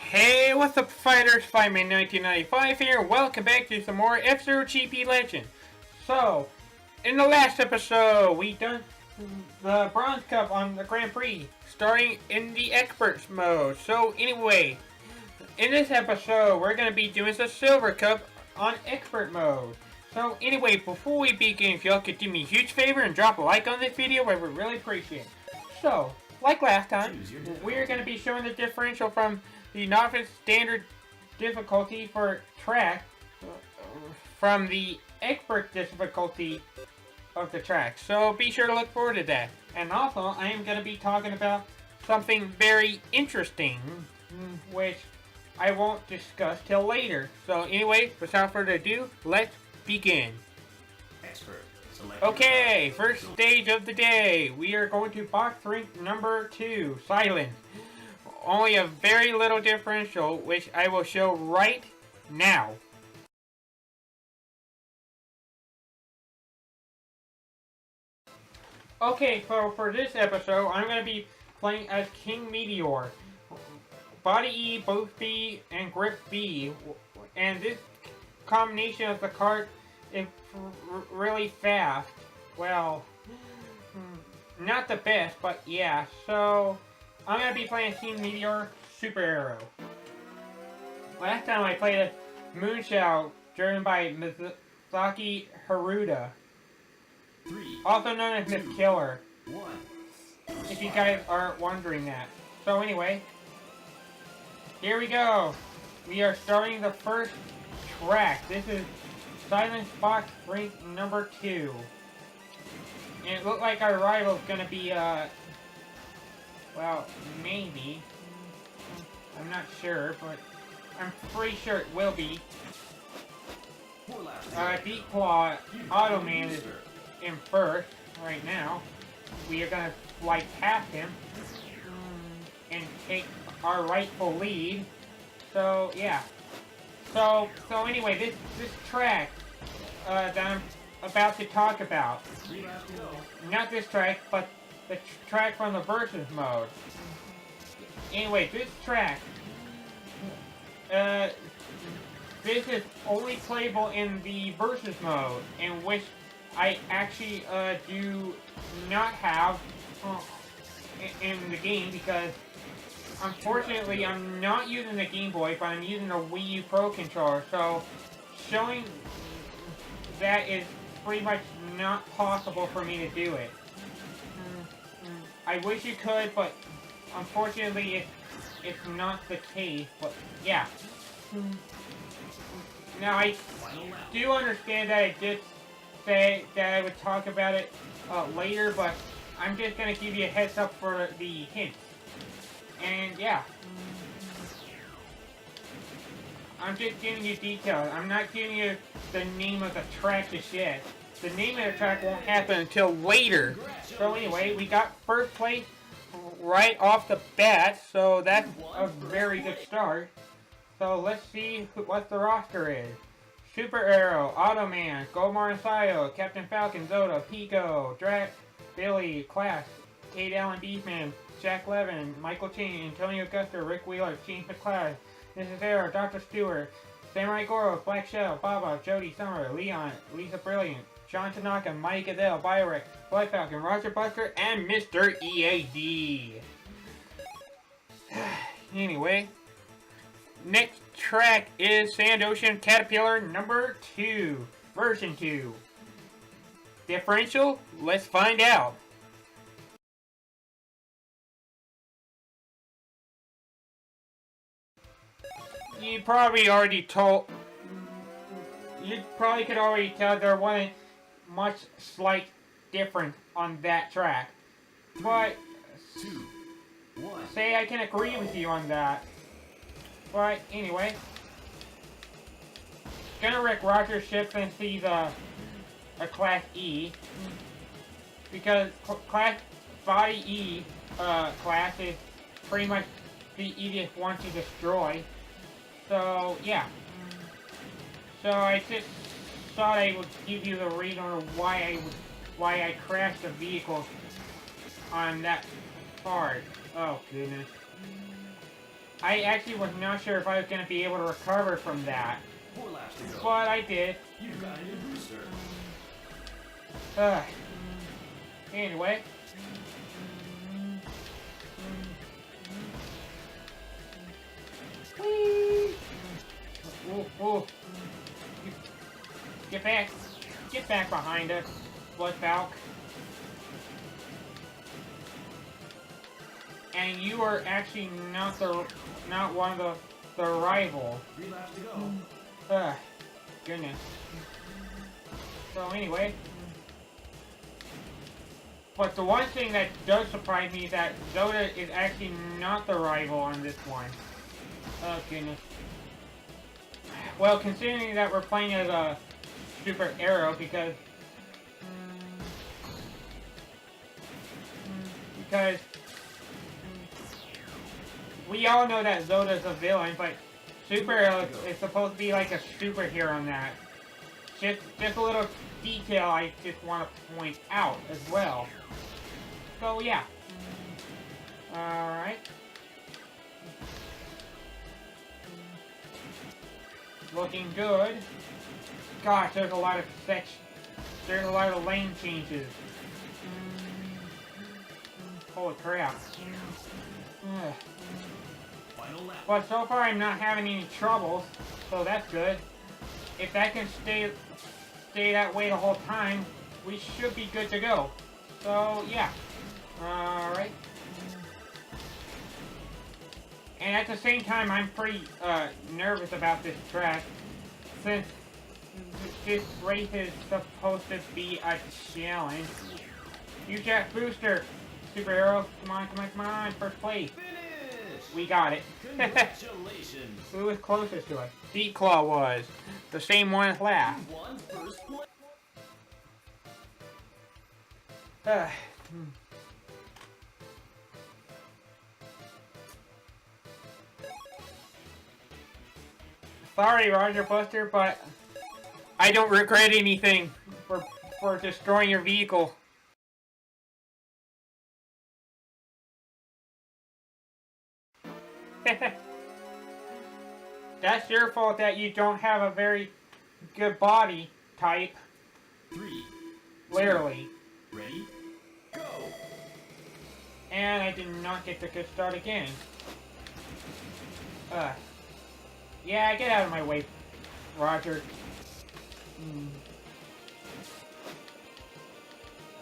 Hey, what's up, fighters? Fireman 1995 here. Welcome back to some more F-Zero GP Legend. So, in the last episode, we done the Bronze Cup on the Grand Prix, starting in the Experts mode. So, anyway, in this episode, we're going to be doing the Silver Cup on Expert mode. So, anyway, before we begin, if y'all could do me a huge favor and drop a like on this video, I would really appreciate it. So, like last time, we're going to be showing the differential from the novice standard difficulty for track from the expert difficulty of the track. So be sure to look forward to that. And also, I am going to be talking about something very interesting, which I won't discuss till later. So anyway, without further ado, let's begin. Okay, first stage of the day. We are going to box rink number 2, Silent. Only a very little differential, which I will show right now. Okay, so for this episode, I'm going to be playing as King Meteor. Body E, both B, and grip B. And this combination of the card is really fast. Well, not the best, but yeah. So I'm going to be playing King Meteor Super Arrow. Last time I played a Moonshell driven by Mizaki Haruda, also known as Miss Killer, if you guys are wondering that. So anyway, here we go. We are starting the first track. This is Silence Box Rink number 2. And it looked like our rival is going to be, well, maybe. I'm not sure, but I'm pretty sure it will be. Deep Claw Automan is in first right now. We are gonna fly past him and take our rightful lead. So yeah. So anyway, this track that I'm about to talk about. Not this track, but the track from the versus mode. Anyway, this track, this is only playable in the versus mode, in which I actually do not have in the game, because unfortunately I'm not using the Game Boy, but I'm using a Wii U Pro controller, so showing that is pretty much not possible for me to do it. I wish you could, but unfortunately it's not the case. But yeah. Now I do understand that I did say that I would talk about it later, but I'm just gonna give you a heads up for the hints. And yeah. I'm just giving you details. I'm not giving you the name of the track just yet. The name of the track won't happen until later. So anyway, we got first place right off the bat, so that's a very good start. So let's see what the roster is. Super Arrow, Automan, Gomar and Sayo, Captain Falcon, Zoda, Pico, Drac, Billy, Class, Kate Allen Beefman, Jack Levin, Michael Chain, Antonio Guster, Rick Wheeler, James McLeod, Mrs. Arrow, Dr. Stewart, Samurai Goro, Black Shell, Baba, Jody Summer, Leon, Lisa Brilliant, John Tanaka, Mike Adele, Biorek, Blood Falcon, Roger Buster, and Mr. EAD. Anyway, next track is Sand Ocean Caterpillar number 2, version 2. Differential? Let's find out. You probably could already tell there wasn't much slight difference on that track. But say I can agree with you on that. But anyway, gonna wreck Roger ship and see a Class E, because Class Body E class is pretty much the easiest one to destroy. So yeah. So I just thought I would give you the reason why I crashed the vehicle on that part. Oh goodness. I actually was not sure if I was going to be able to recover from that. But I did. You got a new booster. Anyway. Whee! Ooh, ooh. Get back. Get back behind us, Blood Falk. And you are actually not one of the rival. 3 laps to go. Goodness. So anyway. But the one thing that does surprise me is that Zoda is actually not the rival on this one. Oh goodness. Well, considering that we're playing as a Super Arrow, because we all know that Zoda's a villain, but Super Arrow is supposed to be like a superhero on that. Just a little detail I just want to point out as well. So yeah. Alright. Looking good. Gosh, there's a lot of lane changes. Holy crap. But so far I'm not having any troubles, so that's good. If that can stay that way the whole time, we should be good to go. So yeah. Alright. And at the same time, I'm pretty nervous about this track, since this race is supposed to be a challenge. Use that booster, Super Arrow. Come on, come on, come on. First place. Finish! We got it. Congratulations. Who was closest to us? D-Claw was. The same one as last. You won first place. Sorry, Roger Buster, but I don't regret anything for destroying your vehicle. That's your fault that you don't have a very good body type. 3. Literally. Ready? Go! And I did not get the good start again. Yeah, get out of my way, Roger.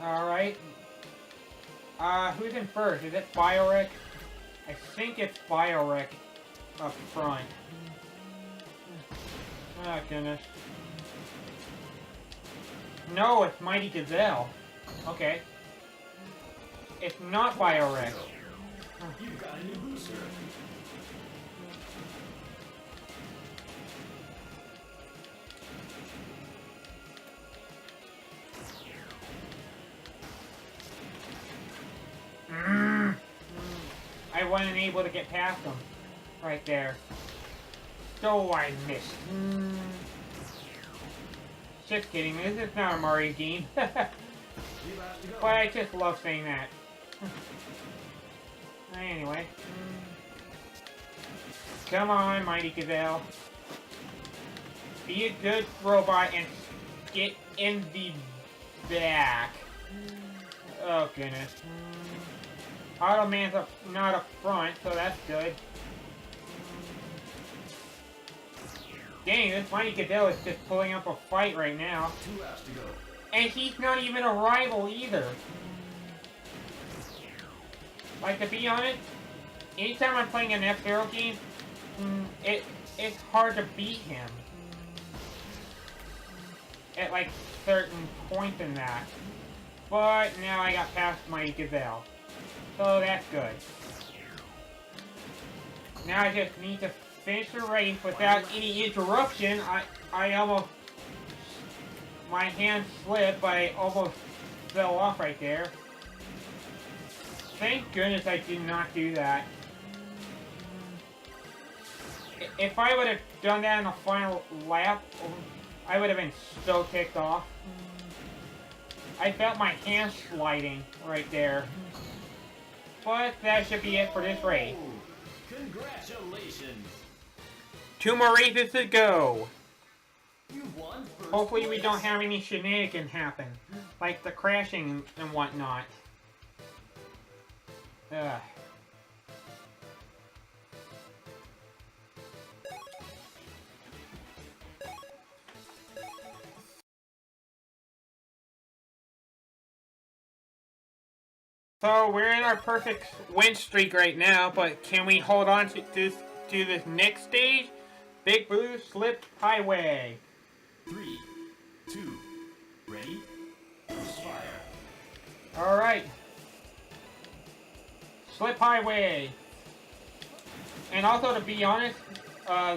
Alright. Who's in first? Is it Biorek? I think it's Biorek up front. Oh, goodness. No, it's Mighty Gazelle. Okay. It's not Biorek. You got a new booster. I wasn't able to get past them. Right there. So I missed. Just kidding, this is not a Mario game. But I just love saying that. Anyway. Come on, Mighty Gazelle. Be a good robot and get in the back. Oh, goodness. Auto Man's not up front, so that's good. Dang, this Mighty Gazelle is just pulling up a fight right now. 2 laps to go. And he's not even a rival either. Like, to be honest, anytime I'm playing an F-Zero game, it's hard to beat him. At, like, certain points in that. But now I got past Mighty Gazelle. So that's good. Now I just need to finish the race without any interruption. I almost... My hand slipped, but I almost fell off right there. Thank goodness I did not do that. If I would have done that in the final lap, I would have been so ticked off. I felt my hand sliding right there. But that should be it for this race. Congratulations! 2 more races to go. You won first Hopefully we place. don't have any shenanigans happen. Like the crashing and whatnot. Ugh. So we're in our perfect win streak right now, but can we hold on to this next stage? Big Blue Slip Highway. 3, 2, ready? Fire. Alright. Slip Highway. And also, to be honest,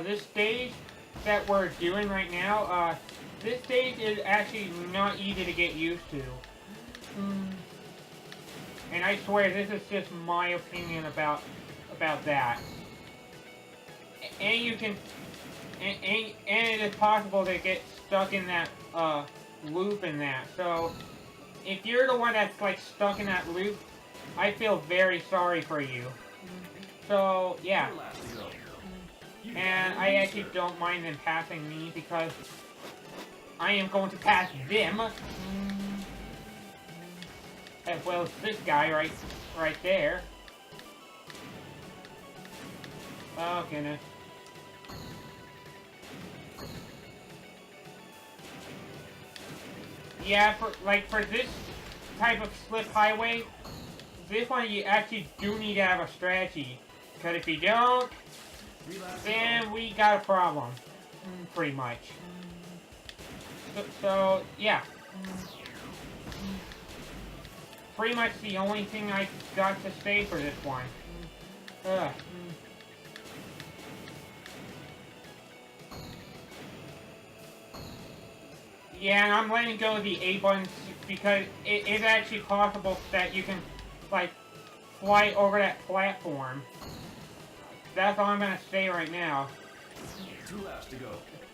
this stage that we're doing right now, this stage is actually not easy to get used to. And I swear, this is just my opinion about that. And you can, and it is possible to get stuck in that loop in that. So, if you're the one that's like stuck in that loop, I feel very sorry for you. So yeah, Your last to go. You and I actually don't mind them passing me because I am going to pass them. As well as this guy right there. Oh goodness. Yeah, for this type of slip highway, this one you actually do need to have a strategy. Because if you don't, then we got a problem. Pretty much. So yeah. Pretty much the only thing I got to say for this one. Ugh. Yeah, and I'm letting go of the A buttons because it is actually possible that you can, like, fly over that platform. That's all I'm gonna say right now. 2 laps to go.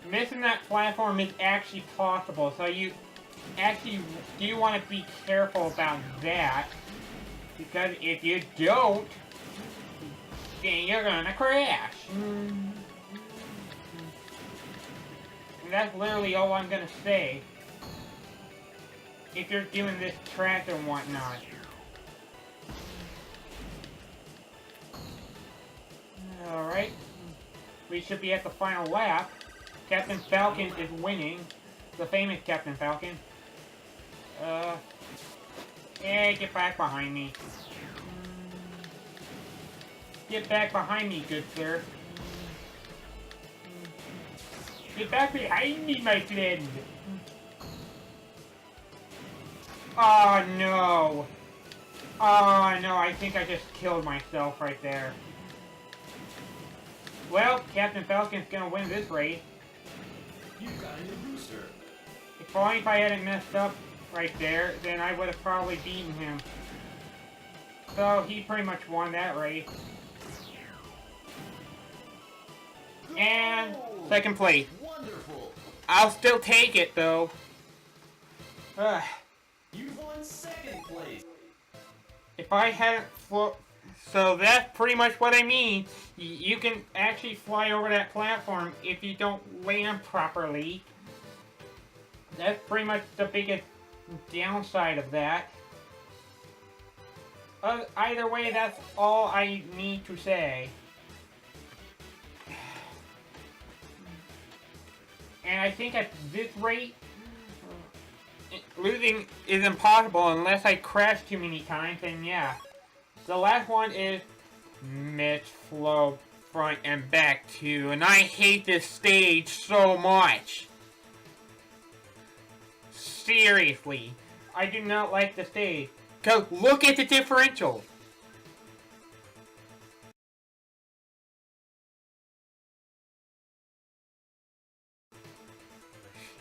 Missing that platform is actually possible, so you actually do want to be careful about that. Because if you don't, then you're gonna crash. And that's literally all I'm gonna say. If you're doing this track and whatnot. Alright. We should be at the final lap. Captain Falcon is winning. The famous Captain Falcon. Hey, get back behind me. Get back behind me, good sir. Get back behind me, my friend. Oh, no. Oh, no, I think I just killed myself right there. Well, Captain Falcon's gonna win this race. You've got a new booster. If only if I hadn't messed up right there, then I would have probably beaten him. So, he pretty much won that race. And second place. Wonderful. I'll still take it, though. Ugh. You won second place. If I hadn't so that's pretty much what I mean. You can actually fly over that platform if you don't land properly. That's pretty much the biggest downside of that. Either way, that's all I need to say. And I think at this rate, losing is impossible unless I crash too many times, and yeah. The last one is Mitch Flow front and back too, and I hate this stage so much. Seriously, I do not like the stage. Cause look at the differential.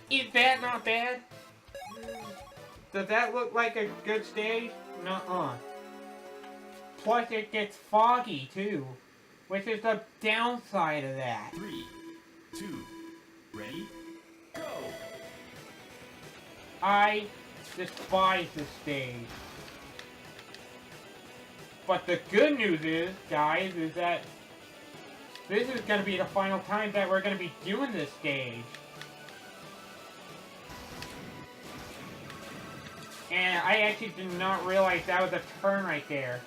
Is that not bad? Does that look like a good stage? Nuh-uh. Plus it gets foggy too, which is the downside of that. 3, 2, ready? Go. I despise this stage. But the good news is, guys, is that this is going to be the final time that we're going to be doing this stage. And I actually did not realize that was a turn right there.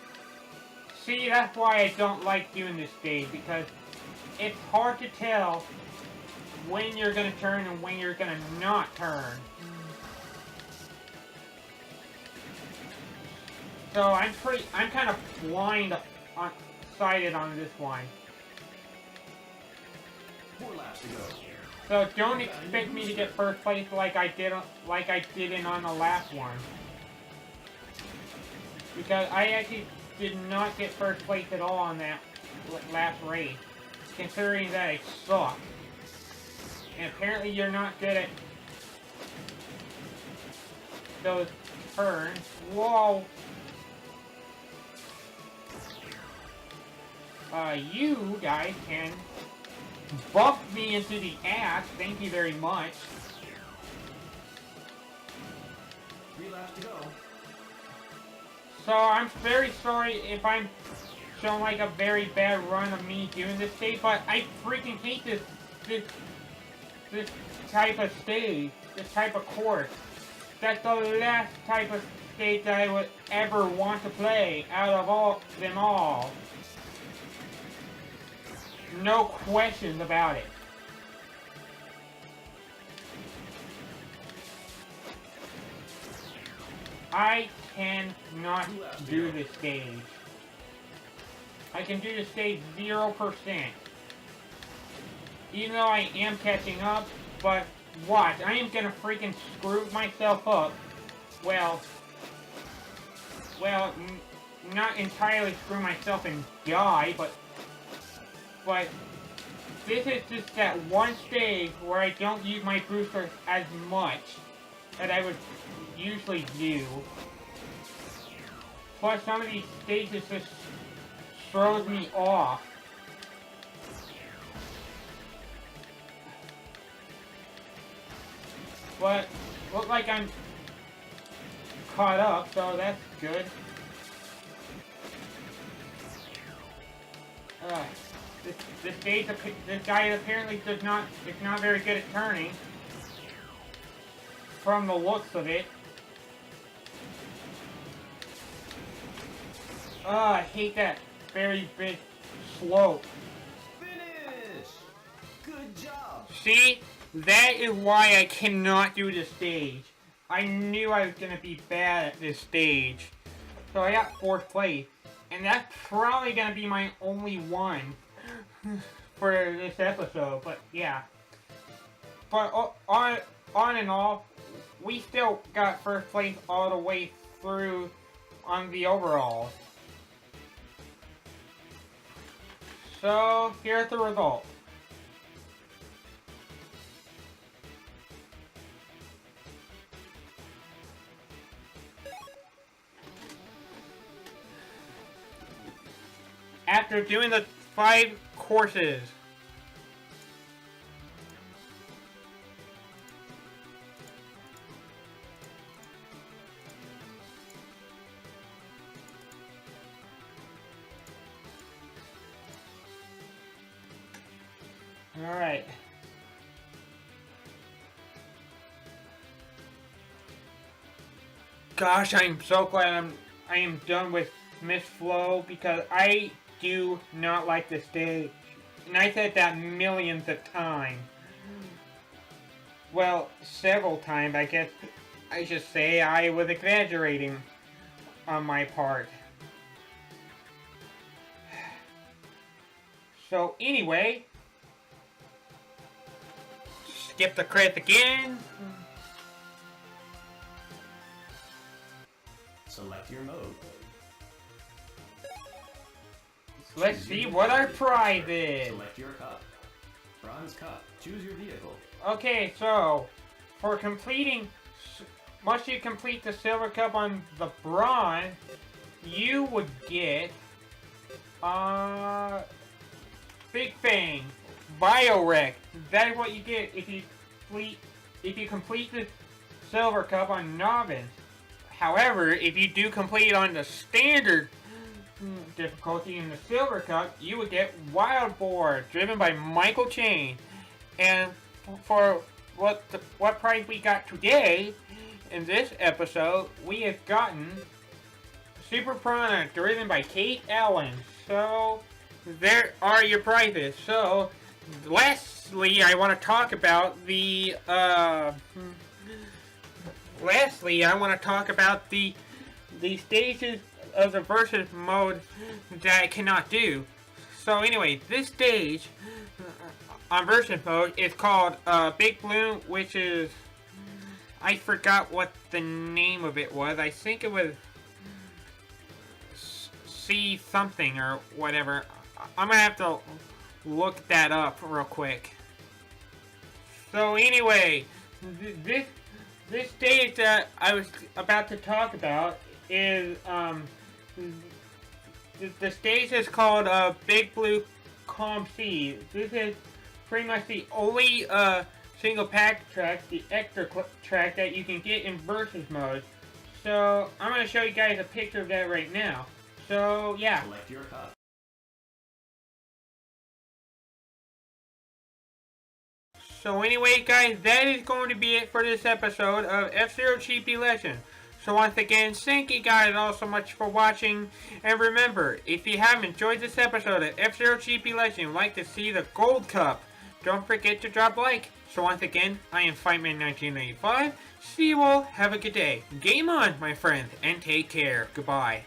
See, that's why I don't like doing this stage, because it's hard to tell when you're going to turn and when you're going to not turn. So I'm kind of sighted on this one. 4 laps to go. So don't expect me to get first place like I did in on the last one. Because I actually did not get first place at all on that last race, considering that I suck. And apparently you're not good at those turns. Whoa! You guys can bump me into the ass. Thank you very much. 3 laps to go. So I'm very sorry if I'm showing like a very bad run of me doing this stage, but I freaking hate this type of stage, this type of course. That's the last type of stage that I would ever want to play out of them all. No questions about it. I cannot do this stage. I can do this stage 0%. Even though I am catching up, but watch, I am gonna freaking screw myself up. Well, not entirely screw myself and die, but this is just that one stage where I don't use my booster as much as I would usually do. Plus, some of these stages just throws me off. But look like I'm caught up, so that's good. This guy apparently is not very good at turning. From the looks of it. I hate that very big slope. Finish! Good job! See? That is why I cannot do this stage. I knew I was going to be bad at this stage. So I got 4th place. And that's probably going to be my only one for this episode. But yeah. But on and all, we still got 1st place all the way through on the overall. So here's the result. After doing the 5 courses. Alright. Gosh, I'm so glad I am done with Miss Flo, because I do not like this stage. And I said that millions of times. Well, several times, I guess I should say. I was exaggerating on my part. So anyway, skip the credits again. Select your mode. Let's see what our prize is. Select your cup. Bronze cup. Choose your vehicle. Okay, so for completing, once you complete the silver cup on the bronze, you would get Big Fang, Biowreck. That is what you get if you complete the silver cup on novice. However, if you do complete it on the standard difficulty in the Silver Cup, you would get Wild Boar, driven by Michael Chain. And for what prize we got today, in this episode, we have gotten Super Prana, driven by Kate Allen. So, there are your prizes. So, lastly, I want to talk about the, the stages of the versus mode that I cannot do. So anyway, this stage on versus mode is called Big Balloon, which is, I forgot what the name of it was. I think it was C something or whatever. I'm gonna have to look that up real quick. So anyway, this stage that I was about to talk about is the stage is called Big Blue Calm Sea. This is pretty much the only single pack track, the extra track that you can get in versus mode. So I'm gonna show you guys a picture of that right now. So yeah. Select your cup. So anyway, guys, that is going to be it for this episode of F-Zero Cheapy Legend. So once again, thank you guys all so much for watching. And remember, if you have enjoyed this episode of F-Zero Cheapy Legend and would like to see the Gold Cup, don't forget to drop a like. So once again, I am Fightman1995. See you all, have a good day. Game on, my friends, and take care. Goodbye.